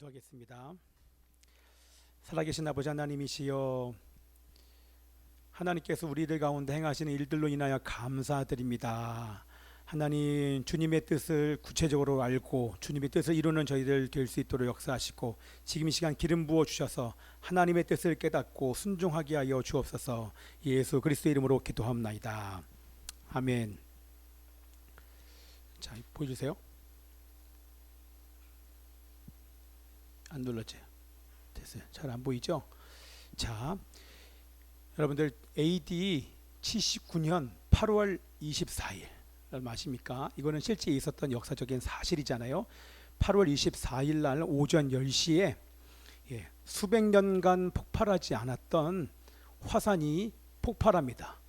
기도하겠습니다. 살아계신 아버지 하나님이시여, 하나님께서 우리들 가운데 행하시는 일들로 인하여 감사드립니다. 하나님, 주님의 뜻을 구체적으로 알고 주님의 뜻을 이루는 저희들 될 수 있도록 역사하시고, 지금 이 시간 기름 부어 주셔서 하나님의 뜻을 깨닫고 순종하게 하여 주옵소서. 예수 그리스도의 이름으로 기도합나이다. 아멘. 자, 보여주세요. 안 눌렀죠? 됐어요. 잘 안 보이죠? 자, 여러분들 AD 79년 8월 24일 얼마 아십니까? 이거는 실제 있었던 역사적인 사실이잖아요. 8월 24일 날 오전 10시에 수백 년간 폭발하지 않았던 화산이 폭발합니다.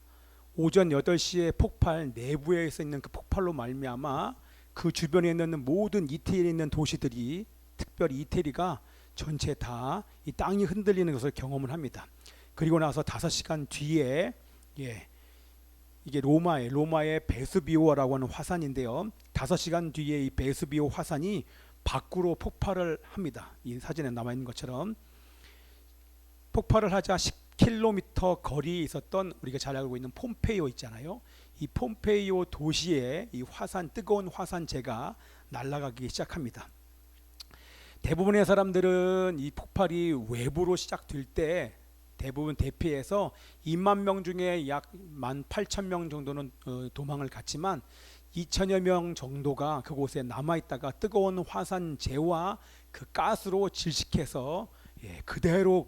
오전 8시에 폭발, 내부에 있는 그 폭발로 말미암아 그 주변에 있는 모든 이태리에 있는 도시들이, 특별히 이태리가 전체 다 이 땅이 흔들리는 것을 경험을 합니다. 그리고 나서 5시간 뒤에 이게 로마의 베수비오라고 하는 화산인데요. 5시간 뒤에 이 베수비오 화산이 밖으로 폭발을 합니다. 이 사진에 남아 있는 것처럼 폭발을 하자 10km 거리에 있었던, 우리가 잘 알고 있는 폼페이오 있잖아요. 이 폼페이오 도시에 이 뜨거운 화산재가 날아가기 시작합니다. 대부분의 사람들은 이 폭발이 외부로 시작될 때 대부분 대피해서 2만 명 중에 약 18,000명 정도는 도망을 갔지만 2천여 명 정도가 그곳에 남아있다가 뜨거운 화산재와 그 가스로 질식해서 그대로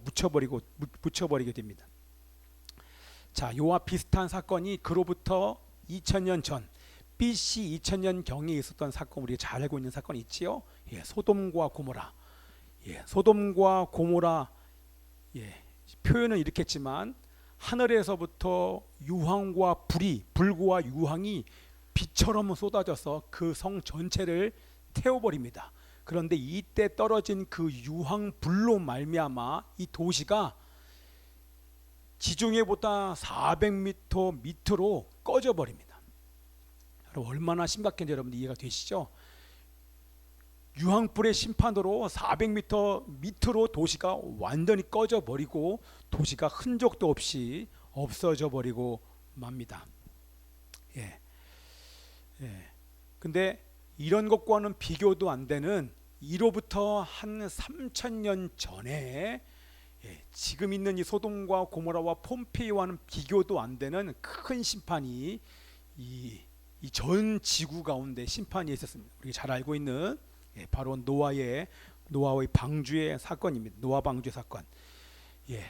묻혀버리게 됩니다. 자, 이와 비슷한 사건이 그로부터 2000년 전 BC 2000년 경에 있었던 사건, 우리가 잘 알고 있는 사건이 있지요. 소돔과 고모라. 소돔과 고모라, 표현은 이렇게 했지만 하늘에서부터 유황과 불과 유황이 비처럼 쏟아져서 그 성 전체를 태워버립니다. 그런데 이때 떨어진 그 유황불로 말미암아 이 도시가 지중해보다 400m 밑으로 꺼져버립니다. 얼마나 심각한지 여러분들 이해가 되시죠? 유황불의 심판으로 400m 밑으로 도시가 완전히 꺼져버리고 도시가 흔적도 없이 없어져 버리고 맙니다. 근데 이런 것과는 비교도 안 되는, 이로부터 한 3000년 전에 지금 있는 이 소돔과 고모라와 폼페이와는 비교도 안 되는 큰 심판이 이 전 지구 가운데 심판이 있었습니다. 우리가 잘 알고 있는 바로 노아의 방주의 사건입니다. 노아 방주 사건.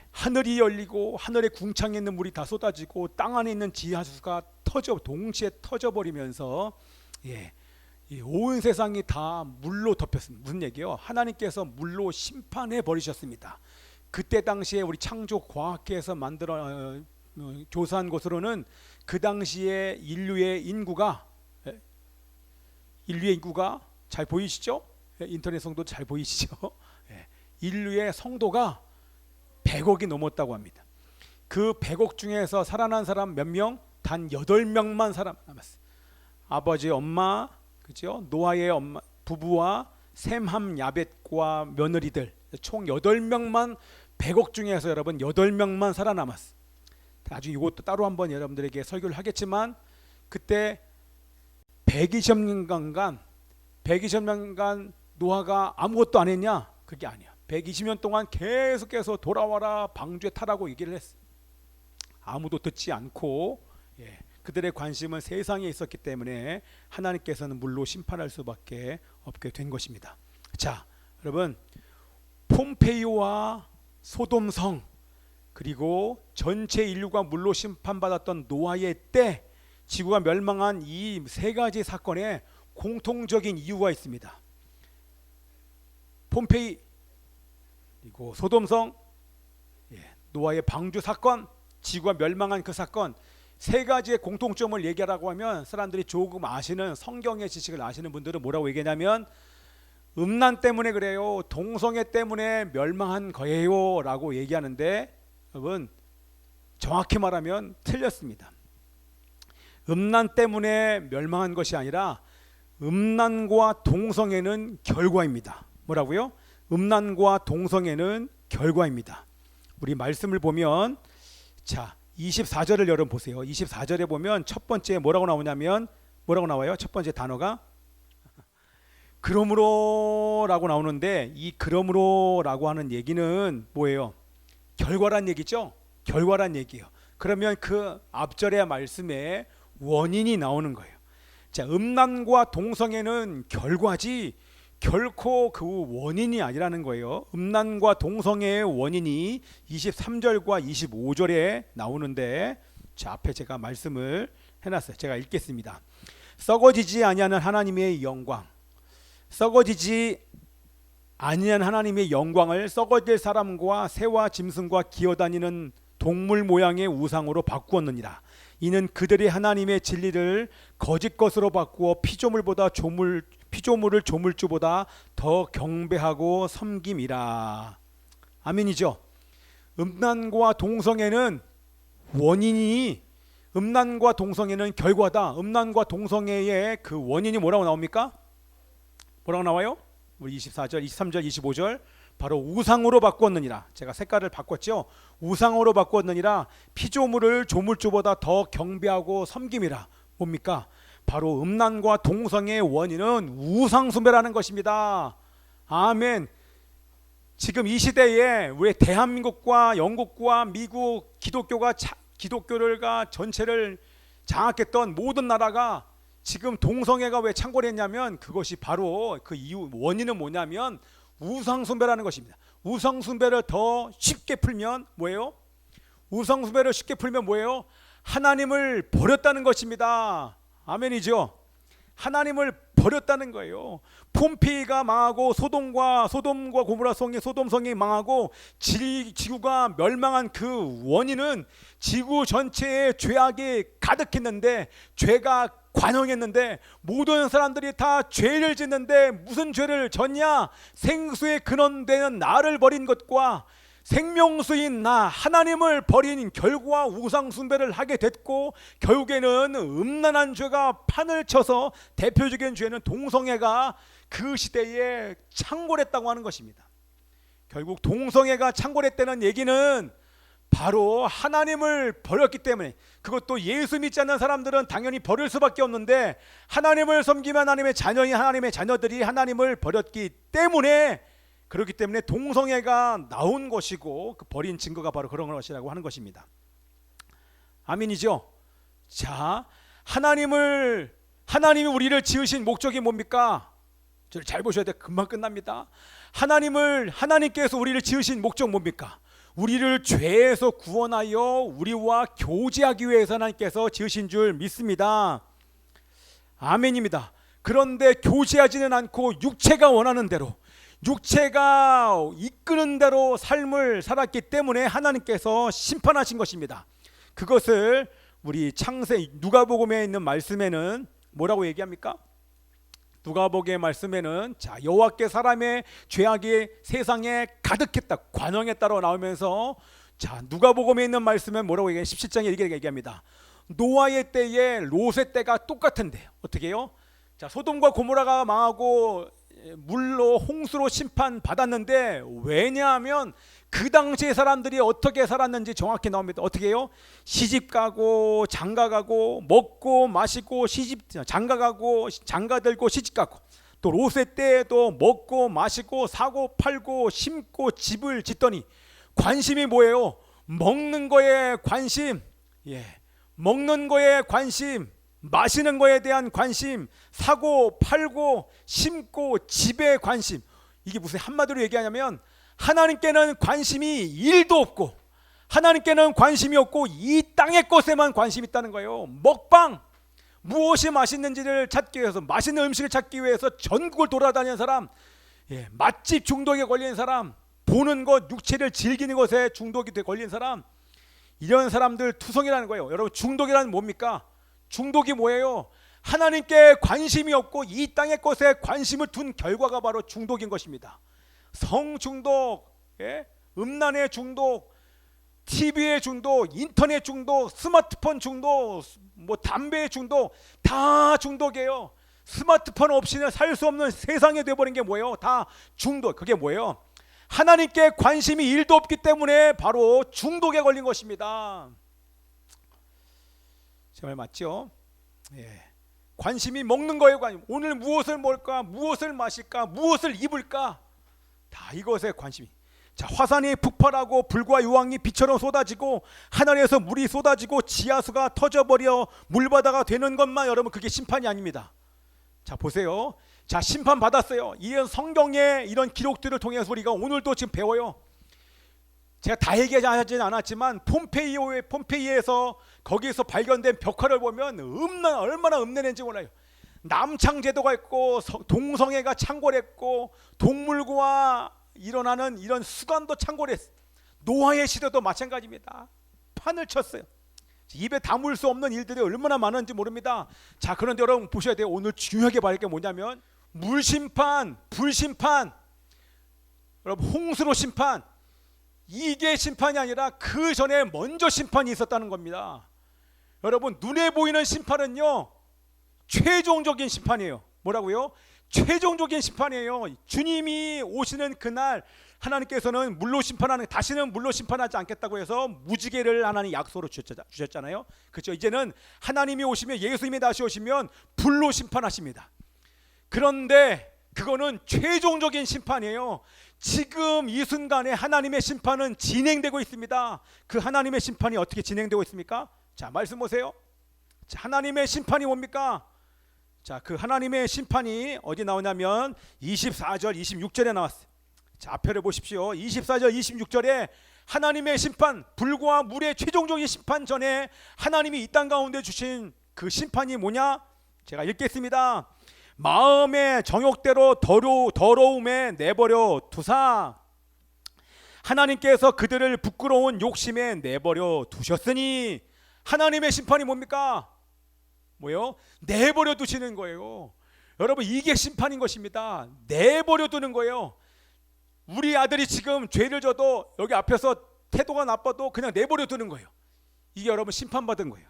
하늘이 열리고 하늘의 궁창에 있는 물이 다 쏟아지고 땅 안에 있는 지하수가 동시에 터져버리면서 온 세상이 다 물로 덮였습니다. 무슨 얘기요? 하나님께서 물로 심판해 버리셨습니다. 그때 당시에 우리 창조과학계에서 조사한 것으로는 그 당시에 인류의 인구가 잘 보이시죠? 인터넷 성도 잘 보이시죠? 인류의 성도가 100억이 넘었다고 합니다. 그 100억 중에서 살아난 사람 몇 명? 단 8명만 살아남았어요. 아버지, 엄마, 그죠? 노아의 엄마, 부부와 셈함, 야벳과 며느리들 총 8명만, 100억 중에서 여러분 8명만 살아남았어요. 나중에 이것도 따로 한번 여러분들에게 설교를 하겠지만, 그때 120년간 노아가 아무것도 안 했냐? 그게 아니야. 120년 동안 계속해서 돌아와라, 방주에 타라고 얘기를 했어. 아무도 듣지 않고 그들의 관심은 세상에 있었기 때문에 하나님께서는 물로 심판할 수밖에 없게 된 것입니다. 자, 여러분, 폼페이오와 소돔성, 그리고 전체 인류가 물로 심판받았던 노아의 때 지구가 멸망한 이 3가지 사건에 공통적인 이유가 있습니다. 폼페이, 그리고 소돔성, 노아의 방주 사건, 지구가 멸망한 그 사건, 3가지의 공통점을 얘기하라고 하면 사람들이 조금 아시는, 성경의 지식을 아시는 분들은 뭐라고 얘기하냐면 음란 때문에 그래요, 동성애 때문에 멸망한 거예요 라고 얘기하는데, 여러분, 정확히 말하면 틀렸습니다. 음란 때문에 멸망한 것이 아니라 음란과 동성애는 결과입니다. 뭐라고요? 음란과 동성애는 결과입니다. 우리 말씀을 보면 자 24절을 여러분 보세요. 24절에 보면 첫 번째 뭐라고 나오냐면 뭐라고 나와요? 첫 번째 단어가 그러므로 라고 나오는데 이 그러므로 라고 하는 얘기는 뭐예요? 결과란 얘기죠. 결과란 얘기예요. 그러면 그 앞절의 말씀에 원인이 나오는 거예요. 자, 음란과 동성애는 결과지 결코 그 원인이 아니라는 거예요. 음란과 동성애의 원인이 23절과 25절에 나오는데 자, 앞에 제가 말씀을 해놨어요. 제가 읽겠습니다. 썩어지지 아니하는 하나님의 영광, 썩어지지 아니한 하나님의 영광을 썩어질 사람과 새와 짐승과 기어다니는 동물 모양의 우상으로 바꾸었느니라. 이는 그들이 하나님의 진리를 거짓 것으로 바꾸어 피조물을 조물주보다 더 경배하고 섬김이라. 아멘이죠. 음란과 동성애는 원인이, 음란과 동성애는 결과다. 음란과 동성애의 그 원인이 뭐라고 나옵니까? 뭐라고 나와요? 우리 24절, 23절, 25절 바로 우상으로 바꾸었느니라. 제가 색깔을 바꿨죠. 우상으로 바꾸었느니라. 피조물을 조물주보다 더 경배하고 섬김이라. 뭡니까? 바로 음란과 동성애의 원인은 우상숭배라는 것입니다. 아멘. 지금 이 시대에 우리 대한민국과 영국과 미국 기독교를 전체를 장악했던 모든 나라가 지금 동성애가 왜 창궐했냐면 그것이 바로 그 이유 원인은 뭐냐면 우상숭배라는 것입니다. 우상숭배를 더 쉽게 풀면 뭐예요? 우상숭배를 쉽게 풀면 뭐예요? 하나님을 버렸다는 것입니다. 아멘이죠. 하나님을 버렸다는 거예요. 폼페이가 망하고 소돔과 고모라성이 소돔성이 망하고 지구가 멸망한 그 원인은 지구 전체에 죄악이 가득했는데 죄가 관영했는데 모든 사람들이 다 죄를 짓는데 무슨 죄를 졌냐? 생수의 근원되는 나를 버린 것과 생명수인 나 하나님을 버린 결과 우상숭배를 하게 됐고 결국에는 음란한 죄가 판을 쳐서 대표적인 죄는 동성애가 그 시대에 창궐했다고 하는 것입니다. 결국 동성애가 창궐했다는 얘기는 바로 하나님을 버렸기 때문에, 그것도 예수 믿지 않는 사람들은 당연히 버릴 수밖에 없는데 하나님을 섬기면 하나님의 자녀인 하나님의 자녀들이 하나님을 버렸기 때문에, 그렇기 때문에 동성애가 나온 것이고 그 버린 증거가 바로 그런 것이라고 하는 것입니다. 아멘이죠. 자, 하나님이 우리를 지으신 목적이 뭡니까? 저를 잘 보셔야 돼요. 금방 끝납니다. 하나님께서 우리를 지으신 목적 뭡니까? 우리를 죄에서 구원하여 우리와 교제하기 위해서 하나님께서 지으신 줄 믿습니다. 아멘입니다. 그런데 교제하지는 않고 육체가 원하는 대로, 육체가 이끄는 대로 삶을 살았기 때문에 하나님께서 심판하신 것입니다. 그것을 우리 누가복음에 있는 말씀에는 뭐라고 얘기합니까? 누가복음의 말씀에는 자, 여호와께 사람의 죄악이 세상에 가득했다, 관영했다로 나오면서 자, 누가복음에 있는 말씀은 뭐라고 얘기해요? 17장에 이렇게 얘기합니다. 노아의 때에 롯의 때가 똑같은데 어떻게 해요? 자, 소돔과 고모라가 망하고 물로 홍수로 심판받았는데, 왜냐하면 그 당시에 사람들이 어떻게 살았는지 정확히 나옵니다. 어떻게 해요? 시집가고 장가가고 먹고 마시고 장가가고 장가들고 시집가고, 또 롯의 때에도 먹고 마시고 사고 팔고 심고 집을 짓더니 관심이 뭐예요? 먹는 거에 관심, 먹는 거에 관심, 마시는 거에 대한 관심, 사고 팔고 심고 집에 관심. 이게 무슨 한마디로 얘기하냐면 하나님께는 관심이 1도 없고, 하나님께는 관심이 없고 이 땅의 것에만 관심이 있다는 거예요. 먹방, 무엇이 맛있는지를 찾기 위해서, 맛있는 음식을 찾기 위해서 전국을 돌아다니는 사람, 맛집 중독에 걸린 사람, 보는 것, 육체를 즐기는 것에 중독이 걸린 사람, 이런 사람들 투성이라는 거예요. 여러분, 중독이란 뭡니까? 중독이 뭐예요? 하나님께 관심이 없고 이 땅의 것에 관심을 둔 결과가 바로 중독인 것입니다. 성중독, 음란의 중독, TV의 중독, 인터넷 중독, 스마트폰 중독, 담배의 중독, 다 중독이에요. 스마트폰 없이는 살 수 없는 세상이 되어버린 게 뭐예요? 다 중독. 그게 뭐예요? 하나님께 관심이 1도 없기 때문에 바로 중독에 걸린 것입니다. 제 말 맞죠? 예. 관심이 먹는 거예요. 오늘 무엇을 먹을까? 무엇을 마실까? 무엇을 입을까? 다 이것에 관심이. 자, 화산이 폭발하고 불과 유황이 비처럼 쏟아지고 하늘에서 물이 쏟아지고 지하수가 터져버려 물바다가 되는 것만 여러분 그게 심판이 아닙니다. 자, 보세요. 자, 심판 받았어요. 이런 성경의 이런 기록들을 통해서 우리가 오늘도 지금 배워요. 제가 다 얘기하지는 않았지만 폼페이에서 거기에서 발견된 벽화를 보면 얼마나 읍내는지 몰라요. 남창제도가 있고 동성애가 창궐했고 동물과 일어나는 이런 수관도 창궐했어요. 노아의 시대도 마찬가지입니다. 판을 쳤어요. 입에 담을 수 없는 일들이 얼마나 많은지 모릅니다. 자, 그런데 여러분 보셔야 돼요. 오늘 중요하게 봐야 할 게 뭐냐면 물심판, 불심판, 여러분 홍수로 심판, 이게 심판이 아니라 그 전에 먼저 심판이 있었다는 겁니다. 여러분 눈에 보이는 심판은요 최종적인 심판이에요. 뭐라고요? 최종적인 심판이에요. 주님이 오시는 그날 하나님께서는 물로 심판하는, 다시는 물로 심판하지 않겠다고 해서 무지개를 하나님 약속으로 주셨잖아요. 그렇죠? 이제는 하나님이 오시면, 예수님이 다시 오시면 불로 심판하십니다. 그런데 그거는 최종적인 심판이에요. 지금 이 순간에 하나님의 심판은 진행되고 있습니다. 그 하나님의 심판이 어떻게 진행되고 있습니까? 자, 말씀 보세요. 자, 하나님의 심판이 뭡니까? 자, 그 하나님의 심판이 어디 나오냐면 24절 26절에 나왔어요. 자, 앞표를 보십시오. 24절 26절에 하나님의 심판, 불과 물의 최종적인 심판 전에 하나님이 이 땅 가운데 주신 그 심판이 뭐냐? 제가 읽겠습니다. 마음의 정욕대로 더러움에 내버려 두사 하나님께서 그들을 부끄러운 욕심에 내버려 두셨으니. 하나님의 심판이 뭡니까? 뭐요? 내버려 두시는 거예요. 여러분 이게 심판인 것입니다. 내버려 두는 거예요. 우리 아들이 지금 죄를 져도 여기 앞에서 태도가 나빠도 그냥 내버려 두는 거예요. 이게 여러분 심판받은 거예요.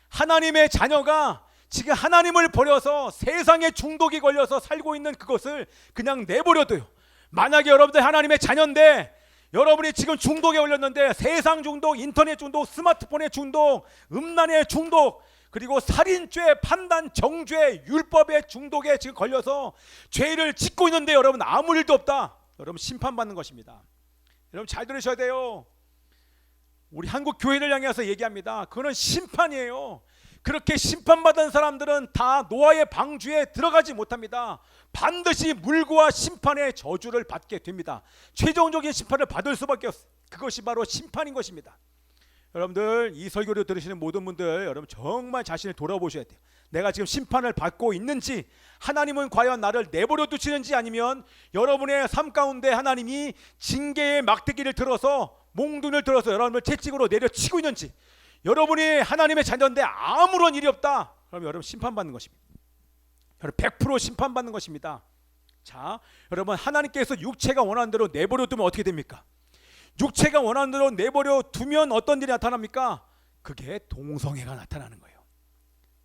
하나님의 자녀가 지금 하나님을 버려서 세상에 중독이 걸려서 살고 있는 그것을 그냥 내버려둬요. 만약에 여러분들 하나님의 자녀인데 여러분이 지금 중독에 걸렸는데, 세상 중독, 인터넷 중독, 스마트폰의 중독, 음란의 중독, 그리고 살인죄, 판단, 정죄, 율법의 중독에 지금 걸려서 죄를 짓고 있는데 여러분 아무 일도 없다. 여러분 심판받는 것입니다. 여러분 잘 들으셔야 돼요. 우리 한국 교회를 향해서 얘기합니다. 그거는 심판이에요. 그렇게 심판받은 사람들은 다 노아의 방주에 들어가지 못합니다. 반드시 물과 심판의 저주를 받게 됩니다. 최종적인 심판을 받을 수밖에 없어요. 그것이 바로 심판인 것입니다. 여러분들 이 설교를 들으시는 모든 분들, 여러분 정말 자신을 돌아보셔야 돼요. 내가 지금 심판을 받고 있는지, 하나님은 과연 나를 내버려 두시는지, 아니면 여러분의 삶 가운데 하나님이 징계의 막대기를 들어서, 몽둥이를 들어서 여러분을 채찍으로 내려치고 있는지, 여러분이 하나님의 자녀인데 아무런 일이 없다, 그럼 여러분 심판받는 것입니다. 여러분 100% 심판받는 것입니다. 자, 여러분 하나님께서 육체가 원하는 대로 내버려 두면 어떻게 됩니까? 육체가 원하는 대로 내버려 두면 어떤 일이 나타납니까? 그게 동성애가 나타나는 거예요.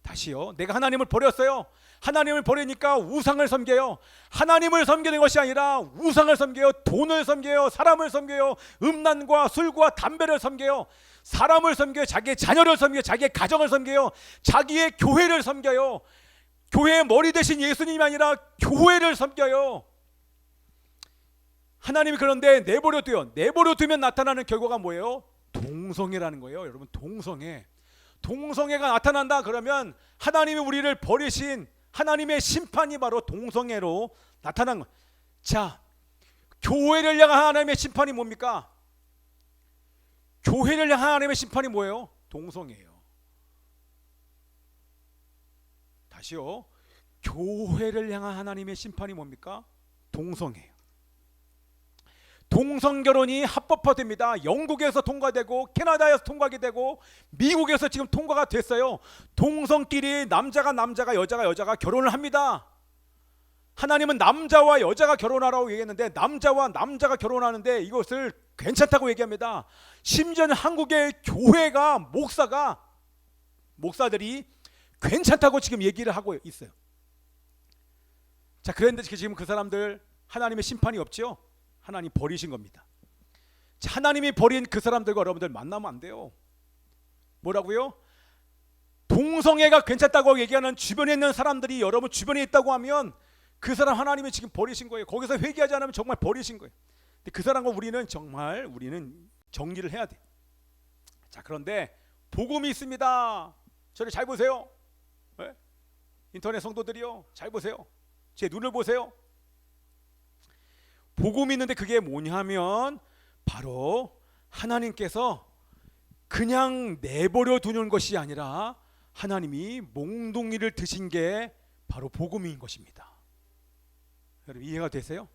다시요. 내가 하나님을 버렸어요. 하나님을 버리니까 우상을 섬겨요. 하나님을 섬기는 것이 아니라 우상을 섬겨요. 돈을 섬겨요. 사람을 섬겨요. 음란과 술과 담배를 섬겨요. 사람을 섬겨요. 자기의 자녀를 섬겨요. 자기의 가정을 섬겨요. 자기의 교회를 섬겨요. 교회의 머리 대신 예수님이 아니라 교회를 섬겨요. 하나님이 그런데 내버려 둬요. 내버려 두면 나타나는 결과가 뭐예요? 동성애라는 거예요. 여러분 동성애가 나타난다 그러면 하나님이 우리를 버리신 하나님의 심판이 바로 동성애로 나타난 거예요. 자, 교회를 향한 하나님의 심판이 뭡니까? 교회를 향한 하나님의 심판이 뭐예요? 동성애예요. 다시요. 교회를 향한 하나님의 심판이 뭡니까? 동성애예요. 동성결혼이 합법화됩니다. 영국에서 통과되고 캐나다에서 통과가 되고 미국에서 지금 통과가 됐어요. 동성끼리 남자가 여자가 결혼을 합니다. 하나님은 남자와 여자가 결혼하라고 얘기했는데 남자와 남자가 결혼하는데 이것을 괜찮다고 얘기합니다. 심지어는 한국의 교회가 목사들이 괜찮다고 지금 얘기를 하고 있어요. 자, 그런데 지금 그 사람들 하나님의 심판이 없죠. 하나님 버리신 겁니다. 자, 하나님이 버린 그 사람들과 여러분들 만나면 안 돼요. 뭐라고요? 동성애가 괜찮다고 얘기하는 주변에 있는 사람들이 여러분 주변에 있다고 하면 그 사람 하나님이 지금 버리신 거예요. 거기서 회개하지 않으면 정말 버리신 거예요. 근데 그 사람과 우리는 정리를 해야 돼. 자, 그런데 복음이 있습니다. 저를 잘 보세요. 네? 인터넷 성도들이요, 잘 보세요. 제 눈을 보세요. 복음이 있는데 그게 뭐냐면 바로 하나님께서 그냥 내버려 두는 것이 아니라 하나님이 몽둥이를 드신 게 바로 복음인 것입니다. 여러분 이해가 되세요?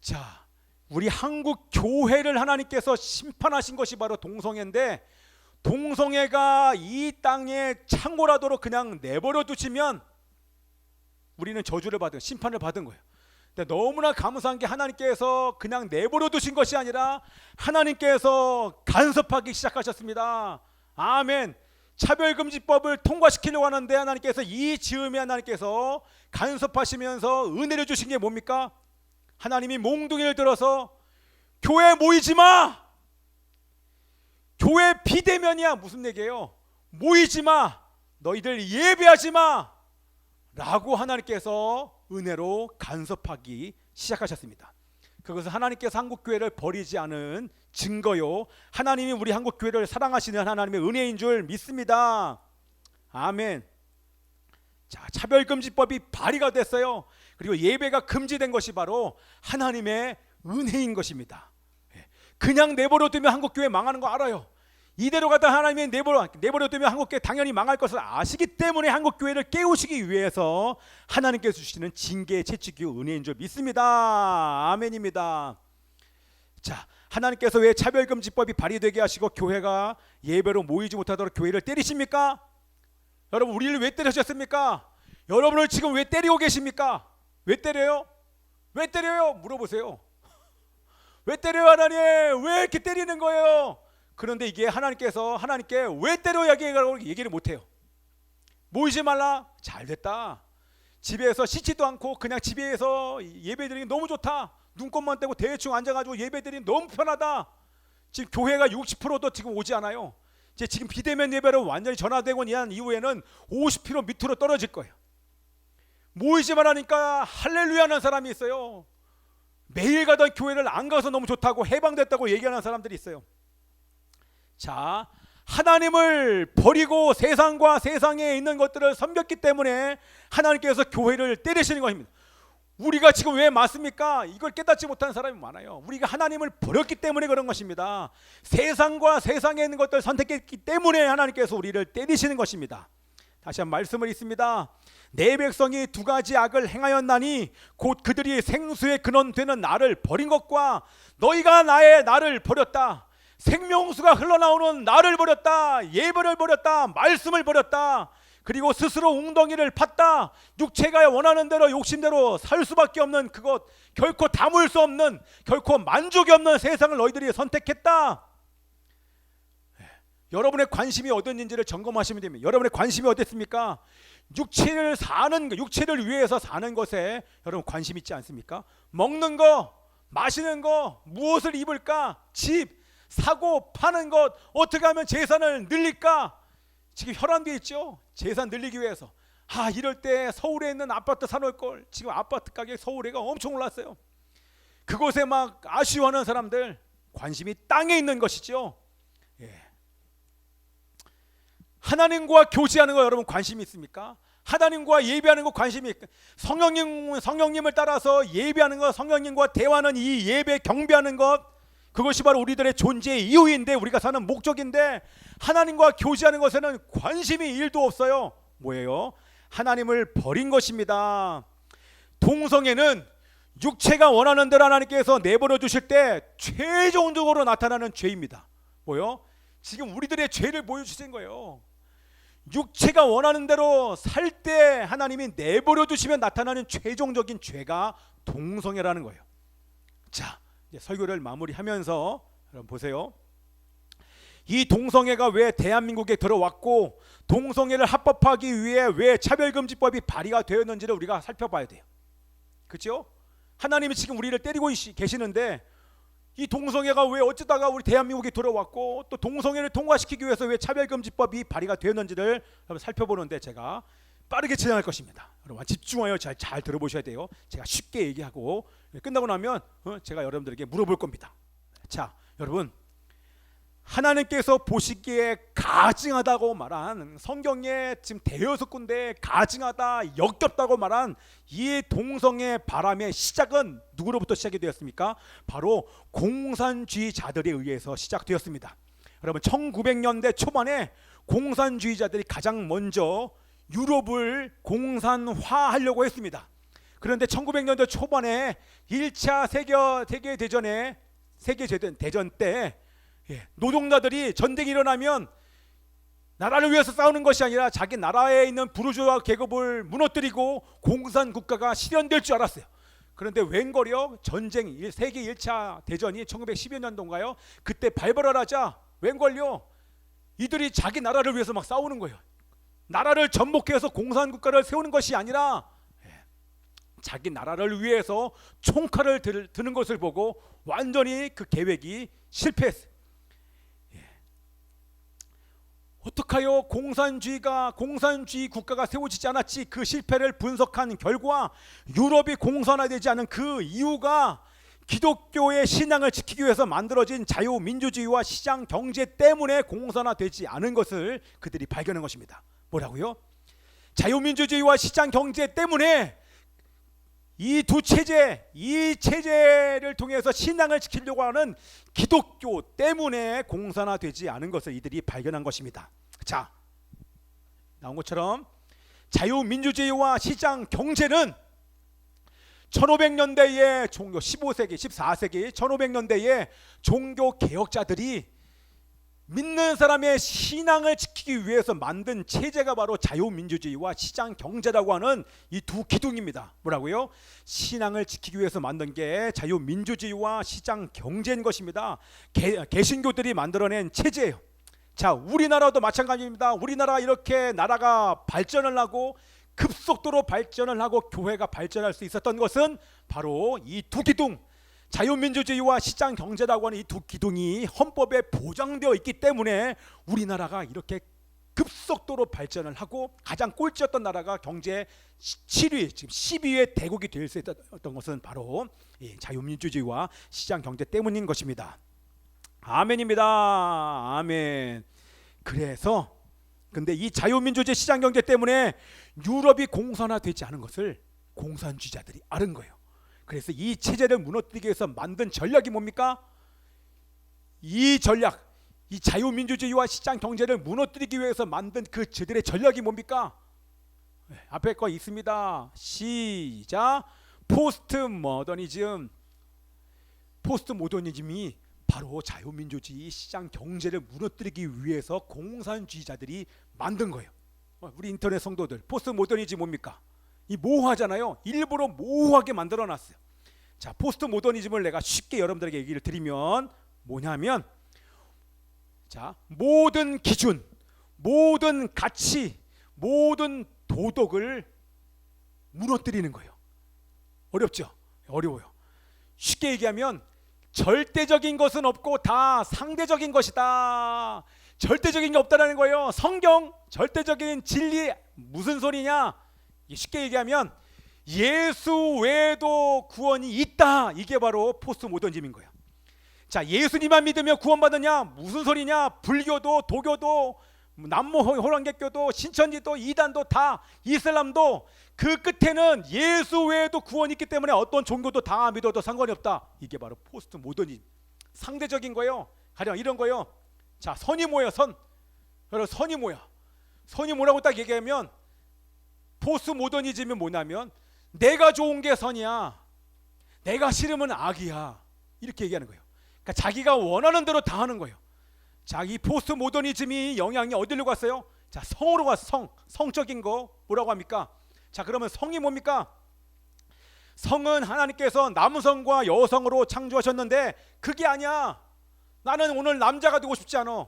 자, 우리 한국 교회를 하나님께서 심판하신 것이 바로 동성애인데, 동성애가 이 땅에 창궐하도록 그냥 내버려 두시면 우리는 저주를 받은, 심판을 받은 거예요. 근데 너무나 감사한 게 하나님께서 그냥 내버려 두신 것이 아니라 하나님께서 간섭하기 시작하셨습니다. 아멘. 차별금지법을 통과시키려고 하는데 하나님께서 이 즈음에 하나님께서 간섭하시면서 은혜를 주신 게 뭡니까? 하나님이 몽둥이를 들어서 교회 모이지 마. 교회 비대면이야. 무슨 얘기예요? 모이지 마. 너희들 예배하지 마. 라고 하나님께서 은혜로 간섭하기 시작하셨습니다. 그것은 하나님께서 한국교회를 버리지 않은 증거요, 하나님이 우리 한국교회를 사랑하시는 하나님의 은혜인 줄 믿습니다. 아멘. 자, 차별금지법이 발의가 됐어요. 그리고 예배가 금지된 것이 바로 하나님의 은혜인 것입니다. 그냥 내버려 두면 한국교회 망하는 거 알아요. 이대로 가다 하나님이 내버려 두면 한국교회 당연히 망할 것을 아시기 때문에 한국교회를 깨우시기 위해서 하나님께서 주시는 징계의 채찍이요 은혜인 줄 믿습니다. 아멘입니다. 자, 하나님께서 왜 차별금지법이 발의되게 하시고 교회가 예배로 모이지 못하도록 교회를 때리십니까? 여러분 우리를 왜 때리셨습니까? 여러분을 지금 왜 때리고 계십니까? 왜 때려요? 왜 때려요? 물어보세요. 왜 때려요? 하나님 왜 이렇게 때리는 거예요? 그런데 이게 하나님께 왜 때려 얘기를 못해요. 모이지 말라. 잘됐다. 집에서 씻지도 않고 그냥 집에서 예배드리기 너무 좋다. 눈곱만 떼고 대충 앉아가지고 예배드리기 너무 편하다. 지금 교회가 60%도 지금 오지 않아요. 지금 비대면 예배로 완전히 전화되고 난 이후에는 50% 밑으로 떨어질 거예요. 모이지 말라니까 할렐루야 하는 사람이 있어요. 매일 가던 교회를 안 가서 너무 좋다고 해방됐다고 얘기하는 사람들이 있어요. 자, 하나님을 버리고 세상과 세상에 있는 것들을 섬겼기 때문에 하나님께서 교회를 때리시는 것입니다. 우리가 지금 왜 맞습니까? 이걸 깨닫지 못하는 사람이 많아요. 우리가 하나님을 버렸기 때문에 그런 것입니다. 세상과 세상에 있는 것들을 선택했기 때문에 하나님께서 우리를 때리시는 것입니다. 다시 한 말씀을 있습니다. 내 백성이 두 가지 악을 행하였나니 곧 그들이 생수의 근원 되는 나를 버린 것과 너희가 나를 버렸다. 생명수가 흘러나오는 나를 버렸다. 예배를 버렸다. 말씀을 버렸다. 그리고 스스로 웅덩이를 팠다. 육체가 원하는 대로 욕심대로 살 수밖에 없는 그것, 결코 담을 수 없는, 결코 만족이 없는 세상을 너희들이 선택했다. 여러분의 관심이 어딘지를 점검하시면 됩니다. 여러분의 관심이 어땠습니까? 육체를 위해서 사는 것에 여러분 관심 있지 않습니까? 먹는 거, 마시는 거, 무엇을 입을까, 집 사고 파는 것, 어떻게 하면 재산을 늘릴까? 지금 혈안돼 있죠. 재산 늘리기 위해서. 이럴 때 서울에 있는 아파트 사놓을 걸. 지금 아파트 가격 서울에가 엄청 올랐어요. 그곳에 막 아쉬워하는 사람들, 관심이 땅에 있는 것이죠. 예. 하나님과 교제하는 거 여러분 관심이 있습니까? 하나님과 예배하는 거 관심이 있습니까? 성령님을 따라서 예배하는 것, 성령님과 대화하는 이 예배 경배하는 것, 그것이 바로 우리들의 존재의 이유인데, 우리가 사는 목적인데, 하나님과 교제하는 것에는 관심이 1도 없어요. 뭐예요? 하나님을 버린 것입니다. 동성애는 육체가 원하는 대로 하나님께서 내버려 두실 때 최종적으로 나타나는 죄입니다. 뭐요? 지금 우리들의 죄를 보여주신 거예요. 육체가 원하는 대로 살 때 하나님이 내버려 두시면 나타나는 최종적인 죄가 동성애라는 거예요. 자, 이제 설교를 마무리하면서 여러분 보세요. 이 동성애가 왜 대한민국에 들어왔고 동성애를 합법화하기 위해 왜 차별금지법이 발의가 되었는지를 우리가 살펴봐야 돼요. 그렇죠? 하나님이 지금 우리를 때리고 계시는데 이 동성애가 왜 어쩌다가 우리 대한민국에 들어왔고 또 동성애를 통과시키기 위해서 왜 차별금지법이 발의가 되었는지를 한번 살펴보는데 제가 빠르게 진행할 것입니다. 여러분 집중하여 잘 들어보셔야 돼요. 제가 쉽게 얘기하고 끝나고 나면 제가 여러분들에게 물어볼 겁니다. 자, 여러분 하나님께서 보시기에 가증하다고 말한 성경에 지금 대여섯 군데 가증하다 역겹다고 말한 이 동성애 바람의 시작은 누구로부터 시작이 되었습니까? 바로 공산주의자들에 의해서 시작되었습니다. 여러분 1900년대 초반에 공산주의자들이 가장 먼저 유럽을 공산화하려고 했습니다. 그런데 1900년대 초반에 1차 세계대전 때 노동자들이 전쟁이 일어나면 나라를 위해서 싸우는 것이 아니라 자기 나라에 있는 부르주아 계급을 무너뜨리고 공산국가가 실현될 줄 알았어요. 그런데 웬걸요? 전쟁 세계 1차 대전이 1910여 년도인가요? 그때 발발을 하자 웬걸요? 이들이 자기 나라를 위해서 막 싸우는 거예요. 나라를 전복해서 공산국가를 세우는 것이 아니라 자기 나라를 위해서 총칼을 드는 것을 보고 완전히 그 계획이 실패했어요. 어떡하여 공산주의 국가가 세워지지 않았지? 그 실패를 분석한 결과 유럽이 공산화되지 않은 그 이유가 기독교의 신앙을 지키기 위해서 만들어진 자유민주주의와 시장 경제 때문에 공산화되지 않은 것을 그들이 발견한 것입니다. 뭐라고요? 자유민주주의와 시장 경제 때문에 이 체제를 통해서 신앙을 지키려고 하는 기독교 때문에 공산화되지 않은 것을 이들이 발견한 것입니다. 자, 나온 것처럼 자유민주주의와 시장 경제는 1500년대에 종교 15세기, 14세기 1500년대에 종교 개혁자들이 믿는 사람의 신앙을 지키기 위해서 만든 체제가 바로 자유민주주의와 시장 경제라고 하는 이 두 기둥입니다. 뭐라고요? 신앙을 지키기 위해서 만든 게 자유민주주의와 시장 경제인 것입니다. 개신교들이 만들어낸 체제예요. 자, 우리나라도 마찬가지입니다. 우리나라 이렇게 나라가 발전을 하고 급속도로 발전을 하고 교회가 발전할 수 있었던 것은 바로 이 두 기둥, 자유민주주의와 시장 경제라고 하는 이 두 기둥이 헌법에 보장되어 있기 때문에 우리나라가 이렇게 급속도로 발전을 하고 가장 꼴찌였던 나라가 경제 7위, 지금 12위의 대국이 될 수 있었던 것은 바로 자유민주주의와 시장 경제 때문인 것입니다. 아멘입니다. 아멘. 그래서 근데 이 자유민주주의 시장 경제 때문에 유럽이 공산화되지 않은 것을 공산주의자들이 아는 거예요. 그래서 이 체제를 무너뜨리기 위해서 만든 전략이 뭡니까? 이 전략, 이 자유민주주의와 시장 경제를 무너뜨리기 위해서 만든 그 저들의 전략이 뭡니까? 앞에 거 있습니다. 시작. 포스트 모더니즘이 바로 자유민주주의 시장 경제를 무너뜨리기 위해서 공산주의자들이 만든 거예요. 우리 인터넷 성도들, 포스트 모더니즘 뭡니까? 이 모호하잖아요. 일부러 모호하게 만들어놨어요. 자, 포스트 모더니즘을 내가 쉽게 여러분들에게 얘기를 드리면 뭐냐면, 자, 모든 기준, 모든 가치, 모든 도덕을 무너뜨리는 거예요. 어렵죠? 어려워요. 쉽게 얘기하면 절대적인 것은 없고 다 상대적인 것이다. 절대적인 게 없다라는 거예요. 성경 절대적인 진리 무슨 소리냐? 쉽게 얘기하면 예수 외에도 구원이 있다. 이게 바로 포스트 모더니즘인 거예요. 자, 예수님만 믿으면 구원받느냐? 무슨 소리냐? 불교도 도교도 남모 호랑객교도 신천지도 이단도 다 이슬람도 그 끝에는 예수 외에도 구원이 있기 때문에 어떤 종교도 다 믿어도 상관이 없다. 이게 바로 포스트 모더니즘. 상대적인 거예요. 가령 이런 거예요. 자, 선이 뭐예요? 여러분, 선이 뭐야? 선이 뭐라고 딱 얘기하면 포스트 모더니즘이 뭐냐면 내가 좋은 게 선이야, 내가 싫으면 악이야, 이렇게 얘기하는 거예요. 그러니까 자기가 원하는 대로 다 하는 거예요. 자, 이 포스트 모더니즘이 영향이 어디로 갔어요? 자, 성으로 갔어. 성적인 거 뭐라고 합니까? 자, 그러면 성이 뭡니까? 성은 하나님께서 남성과 여성으로 창조하셨는데 그게 아니야. 나는 오늘 남자가 되고 싶지 않아.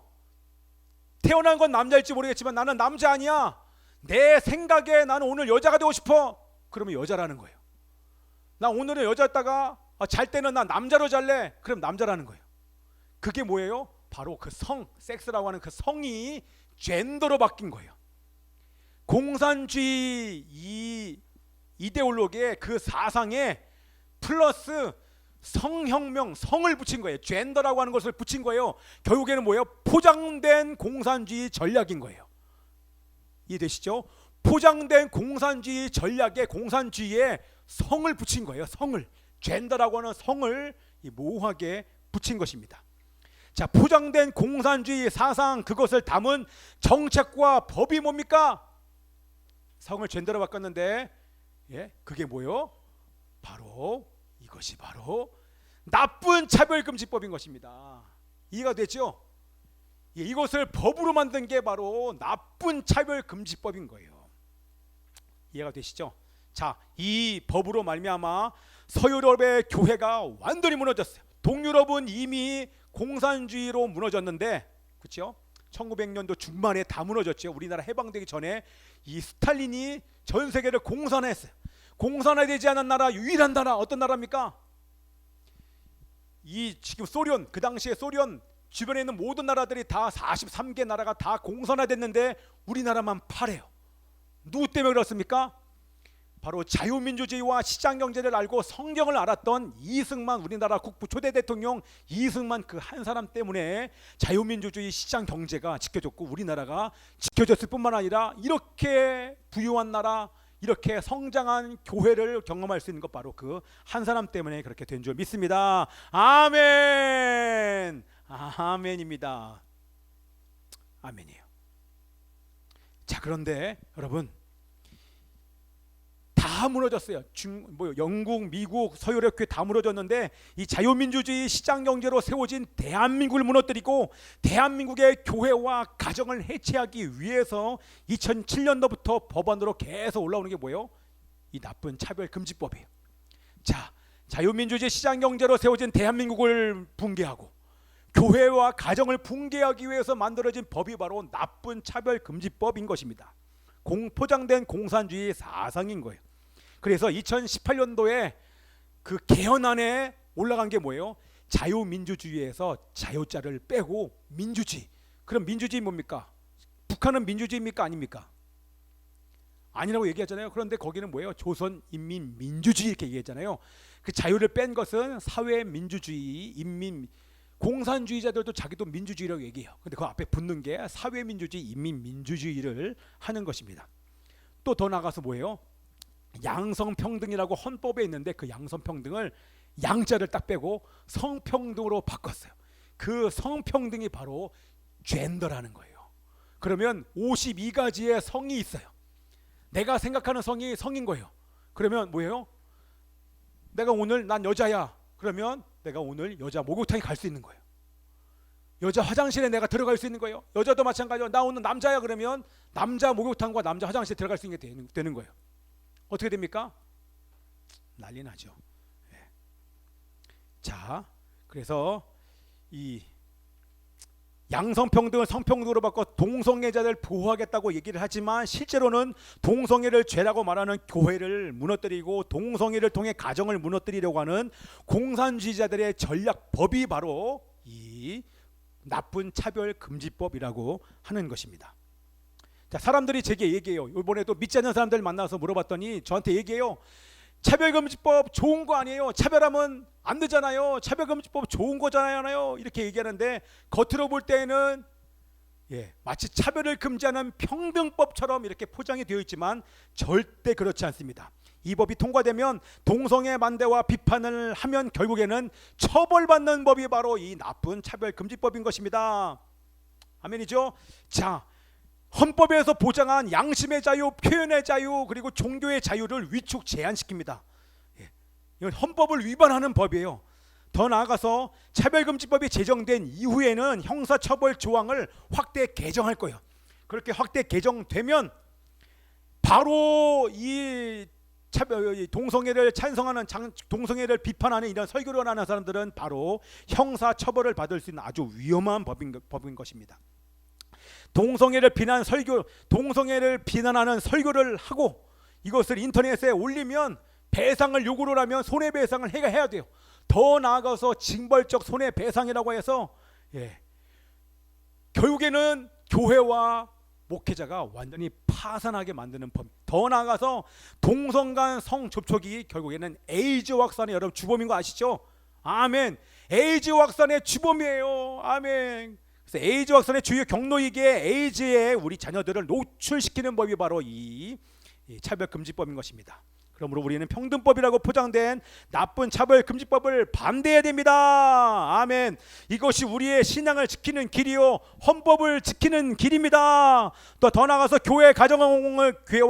태어난 건 남자일지 모르겠지만 나는 남자 아니야. 내 생각에 나는 오늘 여자가 되고 싶어. 그러면 여자라는 거예요. 나 오늘은 여자였다가 잘 때는 나 남자로 잘래. 그럼 남자라는 거예요. 그게 뭐예요? 바로 그 성, 섹스라고 하는 그 성이 젠더로 바뀐 거예요. 공산주의 이 이데올로기의 그 사상에 플러스 성혁명, 성을 붙인 거예요. 젠더라고 하는 것을 붙인 거예요. 결국에는 뭐예요? 포장된 공산주의 전략인 거예요. 이해되시죠? 포장된 공산주의 전략에 공산주의에 성을 붙인 거예요. 성을, 젠더라고 하는 성을 모호하게 붙인 것입니다. 자, 포장된 공산주의 사상, 그것을 담은 정책과 법이 뭡니까? 성을 젠더로 바꿨는데, 그게 뭐요? 바로 이것이 바로 나쁜 차별금지법인 것입니다. 이해가 됐죠? 이것을 법으로 만든 게 바로 나쁜 차별금지법인 거예요. 이해가 되시죠? 자, 이 법으로 말미암아 서유럽의 교회가 완전히 무너졌어요. 동유럽은 이미 공산주의로 무너졌는데, 그렇죠? 1900년도 중반에 다 무너졌죠. 우리나라 해방되기 전에 이 스탈린이 전 세계를 공산화했어요. 공산화되지 않은 나라, 유일한 나라 어떤 나라입니까? 이 지금 소련, 그 당시에 소련 주변에 있는 모든 나라들이 다 43개 나라가 다 공산화됐는데 우리나라만 파래요. 누구 때문에 그렇습니까? 바로 자유민주주의와 시장경제를 알고 성경을 알았던 이승만, 우리나라 국부 초대 대통령 이승만 그 한 사람 때문에 자유민주주의 시장경제가 지켜졌고 우리나라가 지켜졌을 뿐만 아니라 이렇게 부유한 나라, 이렇게 성장한 교회를 경험할 수 있는 것 바로 그 한 사람 때문에 그렇게 된 줄 믿습니다. 아멘. 아멘입니다. 아멘이에요. 자, 그런데 여러분 다 무너졌어요. 영국, 미국, 서유럽 교회 다 무너졌는데 이 자유민주주의 시장경제로 세워진 대한민국을 무너뜨리고 대한민국의 교회와 가정을 해체하기 위해서 2007년도부터 법안으로 계속 올라오는 게 뭐예요? 이 나쁜 차별금지법이에요. 자, 자유민주주의 시장경제로 세워진 대한민국을 붕괴하고 교회와 가정을 붕괴하기 위해서 만들어진 법이 바로 나쁜 차별금지법인 것입니다. 공포장된 공산주의 사상인 거예요. 그래서 2018년도에 그 개헌안에 올라간 게 뭐예요? 자유민주주의에서 자유자를 빼고 민주주의. 그럼 민주주의 뭡니까? 북한은 민주주의입니까? 아닙니까? 아니라고 얘기하잖아요. 그런데 거기는 뭐예요? 조선인민민주주의 이렇게 얘기했잖아요. 그 자유를 뺀 것은 사회민주주의, 공산주의자들도 자기도 민주주의라고 얘기해요. 근데 그 앞에 붙는 게 사회민주주의, 인민민주주의를 하는 것입니다. 또 더 나가서 뭐예요? 양성평등이라고 헌법에 있는데 그 양성평등을 양자를 딱 빼고 성평등으로 바꿨어요. 그 성평등이 바로 젠더라는 거예요. 그러면 52가지의 성이 있어요. 내가 생각하는 성이 성인 거예요. 그러면 뭐예요? 내가 오늘 난 여자야. 그러면 내가 오늘 여자 목욕탕에 갈 수 있는 거예요. 여자 화장실에 내가 들어갈 수 있는 거예요. 여자도 마찬가지로 나 오늘 남자야. 그러면 남자 목욕탕과 남자 화장실에 들어갈 수 있는 게 되는 거예요. 어떻게 됩니까? 난리 나죠. 자, 그래서 이 양성평등을 성평등으로 바꿔 동성애자들 보호하겠다고 얘기를 하지만 실제로는 동성애를 죄라고 말하는 교회를 무너뜨리고 동성애를 통해 가정을 무너뜨리려고 하는 공산주의자들의 전략법이 바로 이 나쁜 차별금지법이라고 하는 것입니다. 자, 사람들이 제게 얘기해요. 이번에도 믿지 않는 사람들 만나서 물어봤더니 저한테 얘기해요. 차별금지법 좋은 거 아니에요? 차별하면 안 되잖아요. 차별금지법 좋은 거잖아요. 이렇게 얘기하는데 겉으로 볼 때는 마치 차별을 금지하는 평등법처럼 이렇게 포장이 되어 있지만 절대 그렇지 않습니다. 이 법이 통과되면 동성애 반대와 비판을 하면 결국에는 처벌받는 법이 바로 이 나쁜 차별금지법인 것입니다. 아멘이죠? 자, 헌법에서 보장한 양심의 자유, 표현의 자유, 그리고 종교의 자유를 위축 제한시킵니다. 이건 헌법을 위반하는 법이에요. 더 나아가서 차별금지법이 제정된 이후에는 형사처벌 조항을 확대 개정할 거예요. 그렇게 확대 개정되면 바로 이 동성애를 찬성하는, 동성애를 비판하는 이런 설교를 하는 사람들은 바로 형사처벌을 받을 수 있는 아주 위험한 법인 것입니다. 동성애를 비난하는 설교를 하고 이것을 인터넷에 올리면 배상을 요구를 하면 손해배상을 해야 돼요. 더 나아가서 징벌적 손해배상이라고 해서 결국에는 교회와 목회자가 완전히 파산하게 만드는 법. 더 나아가서 동성간 성접촉이 결국에는 에이즈 확산의 여러분 주범인 거 아시죠? 아멘. 에이즈 확산의 주범이에요. 아멘. 그래서 에이즈 확산의 주요 경로이기에 에이즈에 우리 자녀들을 노출시키는 법이 바로 이 차별금지법인 것입니다. 그러므로 우리는 평등법이라고 포장된 나쁜 차별금지법을 반대해야 됩니다. 아멘. 이것이 우리의 신앙을 지키는 길이요 헌법을 지키는 길입니다. 또 더 나아가서 교회와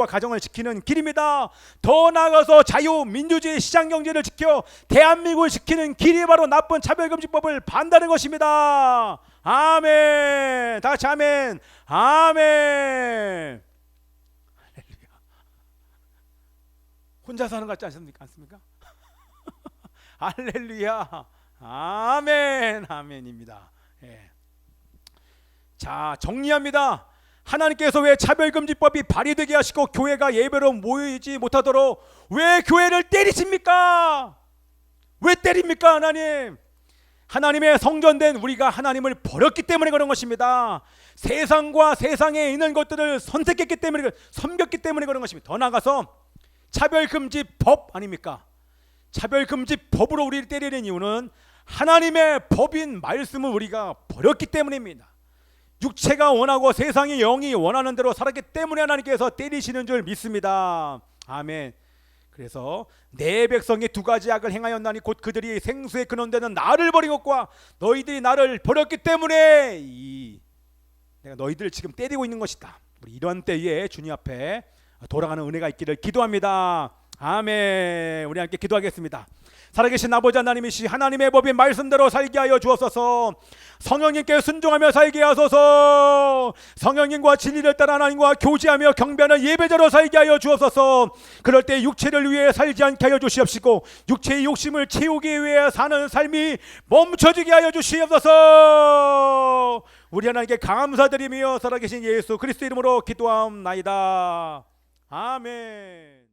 가정을 지키는 길입니다. 더 나아가서 자유민주주의 시장경제를 지켜 대한민국을 지키는 길이 바로 나쁜 차별금지법을 반대하는 것입니다. 아멘. 다 같이 아멘. 아멘. 혼자 사는 것 같지 않습니까? 할렐루야. 아멘. 아멘입니다. 자, 정리합니다. 하나님께서 왜 차별금지법이 발의되게 하시고 교회가 예배로 모이지 못하도록 왜 교회를 때리십니까? 왜 때립니까 하나님? 하나님의 성전된 우리가 하나님을 버렸기 때문에 그런 것입니다. 세상과 세상에 있는 것들을 선택했기 때문에, 섬겼기 때문에 그런 것입니다. 더 나아가서 차별금지법 아닙니까? 차별금지법으로 우리를 때리는 이유는 하나님의 법인 말씀을 우리가 버렸기 때문입니다. 육체가 원하고 세상의 영이 원하는 대로 살았기 때문에 하나님께서 때리시는 줄 믿습니다. 아멘. 그래서 내 백성이 두 가지 악을 행하였나니 곧 그들이 생수의 근원되는 나를 버린 것과 너희들이 나를 버렸기 때문에 내가 너희들을 지금 때리고 있는 것이다. 우리 이런 때에 주님 앞에 돌아가는 은혜가 있기를 기도합니다. 아멘. 우리 함께 기도하겠습니다. 살아계신 아버지 하나님이시 하나님의 법인 말씀대로 살게 하여 주옵소서. 성령님께 순종하며 살게 하소서. 성령님과 진리를 따라 하나님과 교제하며 경배하는 예배자로 살게 하여 주옵소서. 그럴 때 육체를 위해 살지 않게 하여 주시옵시고 육체의 욕심을 채우기 위해 사는 삶이 멈춰지게 하여 주시옵소서. 우리 하나님께 감사드리며 살아계신 예수 그리스도 이름으로 기도하옵나이다. 아멘.